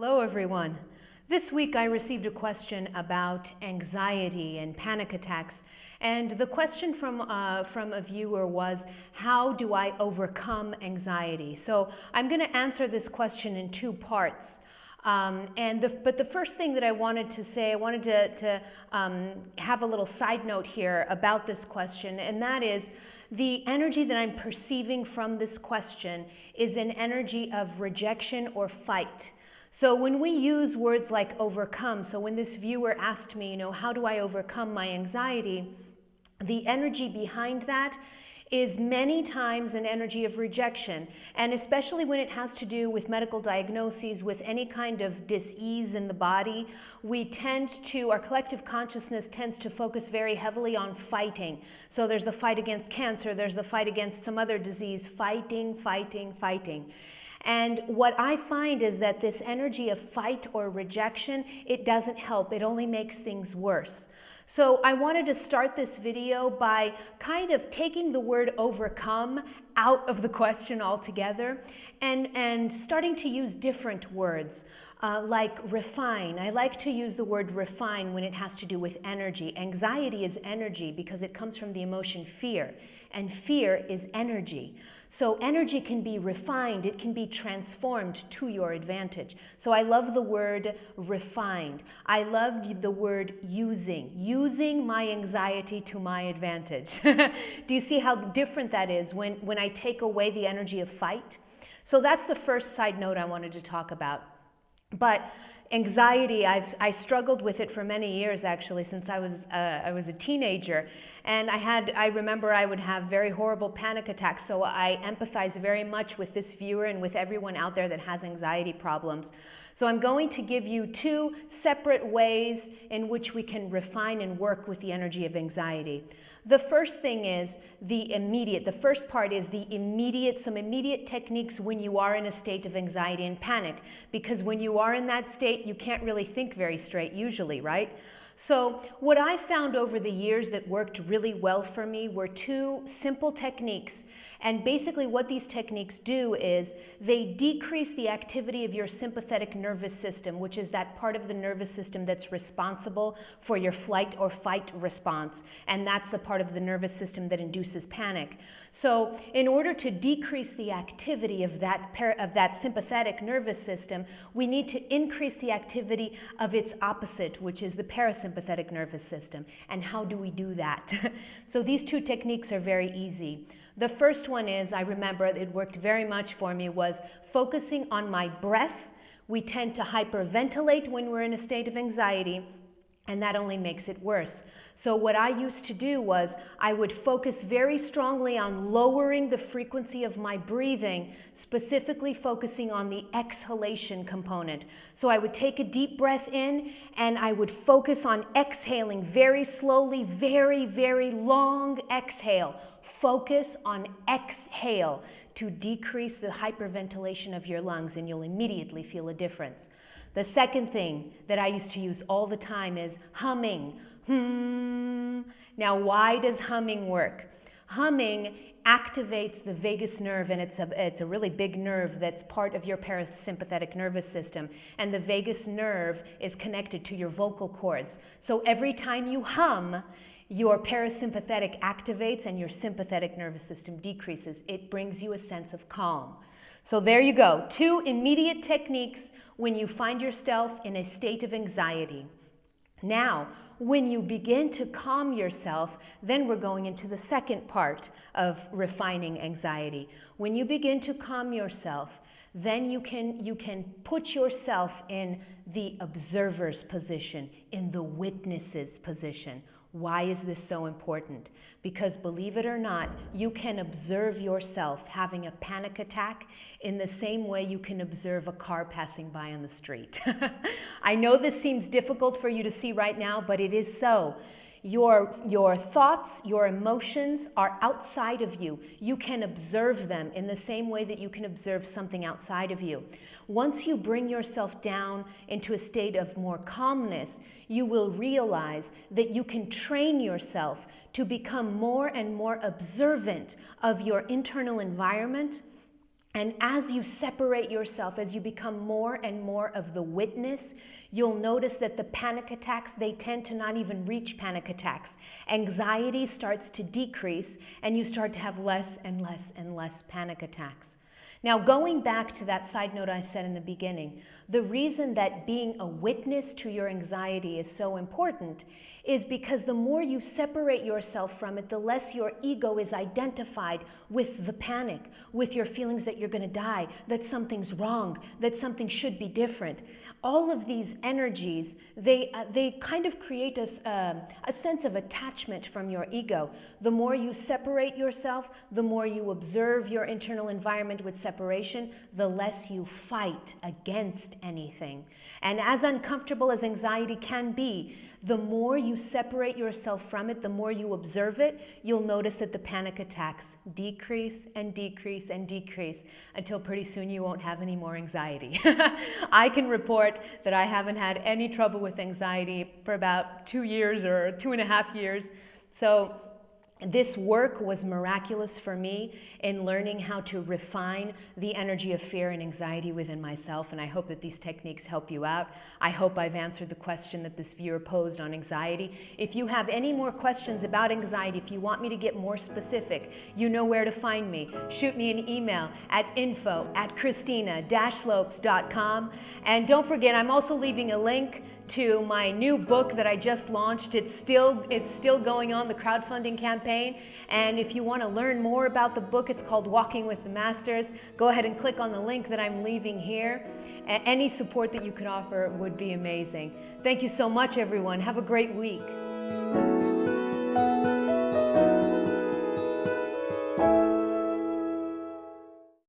Hello everyone. This week I received a question about anxiety and panic attacks, and the question from a viewer was, how do I overcome anxiety? So I'm going to answer this question in two parts. But the first thing that I wanted to say, I wanted to have a little side note here about this question, and that is the energy that I'm perceiving from this question is an energy of rejection or fight. So when we use words like overcome, so when this viewer asked me, how do I overcome my anxiety? The energy behind that is many times an energy of rejection, and especially when it has to do with medical diagnoses, with any kind of dis-ease in the body, our collective consciousness tends to focus very heavily on fighting. So there's the fight against cancer, there's the fight against some other disease, fighting. And what I find is that this energy of fight or rejection, it doesn't help. It only makes things worse. So I wanted to start this video by kind of taking the word overcome out of the question altogether and starting to use different words. Like refine. I like to use the word refine when it has to do with energy. Anxiety is energy because it comes from the emotion fear, and fear is energy. So energy can be refined, it can be transformed to your advantage. So I love the word refined. I love the word using my anxiety to my advantage. Do you see how different that is when I take away the energy of fight? So that's the first side note I wanted to talk about. But anxiety, I struggled with it for many years actually, since I was a teenager, and I remember I would have very horrible panic attacks. So I empathize very much with this viewer and with everyone out there that has anxiety problems. So I'm going to give you two separate ways in which we can refine and work with the energy of anxiety. The first thing is the first part is some immediate techniques when you are in a state of anxiety and panic, because when you are in that state, you can't really think very straight usually, right? So what I found over the years that worked really well for me were two simple techniques. And basically what these techniques do is they decrease the activity of your sympathetic nervous system, which is that part of the nervous system that's responsible for your flight or fight response. And that's the part of the nervous system that induces panic. So in order to decrease the activity of that sympathetic nervous system, we need to increase the activity of its opposite, which is the parasympathetic nervous system. And how do we do that? So these two techniques are very easy. The first one is, I remember it worked very much for me, was focusing on my breath. We tend to hyperventilate when we're in a state of anxiety, and that only makes it worse. So what I used to do was I would focus very strongly on lowering the frequency of my breathing, specifically focusing on the exhalation component. So I would take a deep breath in and I would focus on exhaling very slowly, very, very long exhale. Focus on exhale to decrease the hyperventilation of your lungs, and you'll immediately feel a difference. The second thing that I used to use all the time is humming. Now, why does humming work? Humming activates the vagus nerve, and it's a really big nerve that's part of your parasympathetic nervous system. And the vagus nerve is connected to your vocal cords. So every time you hum, your parasympathetic activates and your sympathetic nervous system decreases. It brings you a sense of calm. So there you go. Two immediate techniques when you find yourself in a state of anxiety. Now, when you begin to calm yourself, then we're going into the second part of refining anxiety. When you begin to calm yourself, then you can put yourself in the observer's position, in the witness's position. Why is this so important? Because believe it or not, you can observe yourself having a panic attack in the same way you can observe a car passing by on the street. I know this seems difficult for you to see right now, but it is so. Your thoughts, your emotions are outside of you. You can observe them in the same way that you can observe something outside of you. Once you bring yourself down into a state of more calmness, you will realize that you can train yourself to become more and more observant of your internal environment And as you separate yourself, as you become more and more of the witness, you'll notice that the panic attacks, they tend to not even reach panic attacks. Anxiety starts to decrease, and you start to have less and less and less panic attacks. Now, going back to that side note I said in the beginning, the reason that being a witness to your anxiety is so important is because the more you separate yourself from it, the less your ego is identified with the panic, with your feelings that you're going to die, that something's wrong, that something should be different. All of these energies, they kind of create a sense of attachment from your ego. The more you separate yourself, the more you observe your internal environment with separation, the less you fight against anything. And as uncomfortable as anxiety can be, the more you separate yourself from it, the more you observe it, you'll notice that the panic attacks decrease and decrease and decrease until pretty soon you won't have any more anxiety. I can report that I haven't had any trouble with anxiety for about 2 years or 2.5 years. So this work was miraculous for me in learning how to refine the energy of fear and anxiety within myself, and I hope that these techniques help you out. I hope I've answered the question that this viewer posed on anxiety. If you have any more questions about anxiety, if you want me to get more specific, you know where to find me. Shoot me an email at info@christina-lopes.com. And don't forget, I'm also leaving a link to my new book that I just launched. It's still going on, the crowdfunding campaign. And if you want to learn more about the book, it's called Walking with the Masters. Go ahead and click on the link that I'm leaving here. Any support that you could offer would be amazing. Thank you so much, everyone. Have a great week.